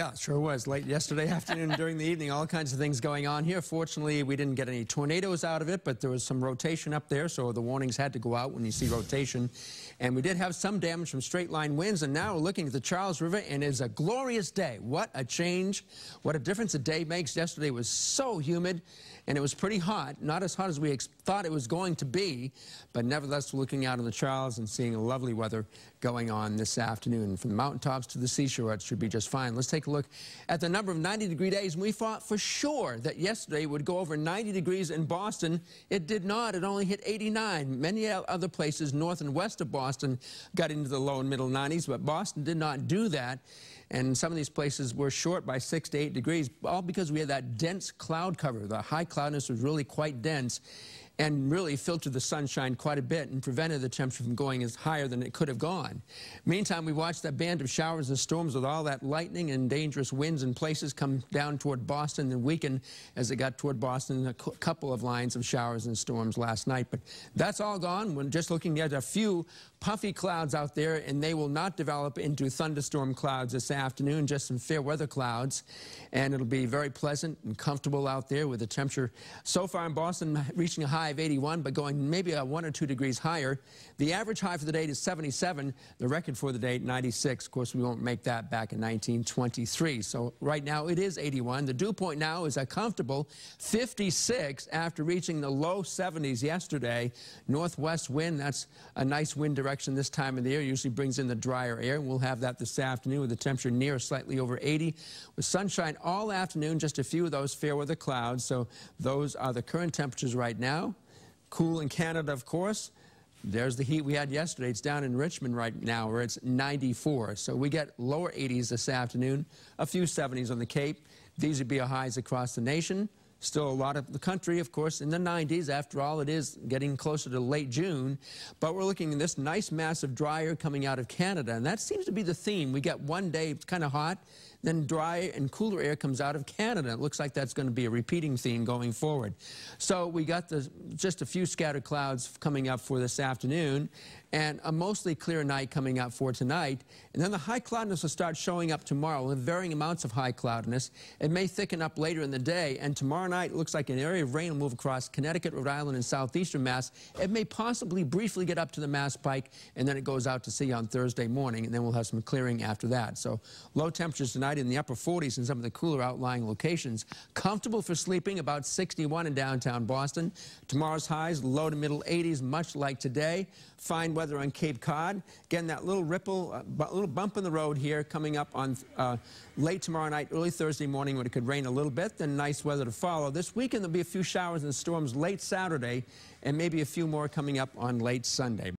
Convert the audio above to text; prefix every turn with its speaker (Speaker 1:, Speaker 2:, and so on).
Speaker 1: Yeah, it sure was. Late yesterday afternoon, during the evening, all kinds of things going on here. Fortunately, we didn't get any tornadoes out of it, but there was some rotation up there, so the warnings had to go out when you see rotation. And we did have some damage from straight-line winds, and now we're looking at the Charles River, and it's a glorious day. What a change. What a difference a day makes. Yesterday was so humid, and it was pretty hot. Not as hot as we thought it was going to be, but nevertheless, looking out on the Charles and seeing lovely weather going on this afternoon. From the mountaintops to the seashore, it should be just fine. Let's take a look at the number of 90-degree days. And we thought for sure that yesterday would go over 90 degrees in Boston. It did not. It only hit 89. Many other places north and west of Boston got into the low and middle 90s, but Boston did not do that. And some of these places were short by 6 to 8 degrees, all because we had that dense cloud cover. The high cloudiness was really quite dense and really filtered the sunshine quite a bit and prevented the temperature from going as higher than it could have gone. Meantime, we watched that band of showers and storms with all that lightning and dangerous winds in places come down toward Boston and weaken as it got toward Boston. A couple of lines of showers and storms last night, but that's all gone. We're just looking at a few puffy clouds out there, and they will not develop into thunderstorm clouds this afternoon, just some fair weather clouds, and it'll be very pleasant and comfortable out there with the temperature so far in Boston reaching a high of 81, but going maybe 1 or 2 degrees higher. The average high for the day is 77, the record for the day 96. Of course, we won't make that back in 1923. So right now it is 81. The dew point now is a comfortable 56 after reaching the low 70s yesterday. Northwest wind, that's a nice wind direction this time of the year, usually brings in the drier air, and we'll have that this afternoon with the temperature near slightly over 80 with sunshine all afternoon, just a few of those fair weather clouds. So those are the current temperatures right now. Cool in Canada, of course. There's the heat we had yesterday. It's down in Richmond right now where it's 94. So we get lower 80s this afternoon, a few 70s on the Cape. These would be our highs across the nation. Still a lot of the country, of course, in the 90s. After all, it is getting closer to late June. But we're looking at this nice mass of dry air coming out of Canada, and that seems to be the theme. We get one day it's kind of hot, then dry and cooler air comes out of Canada. It looks like that's going to be a repeating theme going forward. So we got just a few scattered clouds coming up for this afternoon, and a mostly clear night coming up for tonight. And then the high cloudiness will start showing up tomorrow with varying amounts of high cloudiness. It may thicken up later in the day, and tomorrow night it looks like an area of rain will move across Connecticut, Rhode Island, and southeastern Mass. It may possibly briefly get up to the Mass Pike, and then it goes out to sea on Thursday morning, and then we'll have some clearing after that. So low temperatures tonight in the upper 40s in some of the cooler outlying locations. Comfortable for sleeping, about 61 in downtown Boston. Tomorrow's highs, low to middle 80s, much like today. Fine weather on Cape Cod. Again, that little ripple, little bump in the road here coming up on late tomorrow night, early Thursday morning when it could rain a little bit, then nice weather to follow. This weekend there'll be a few showers and storms late Saturday, and maybe a few more coming up on late Sunday.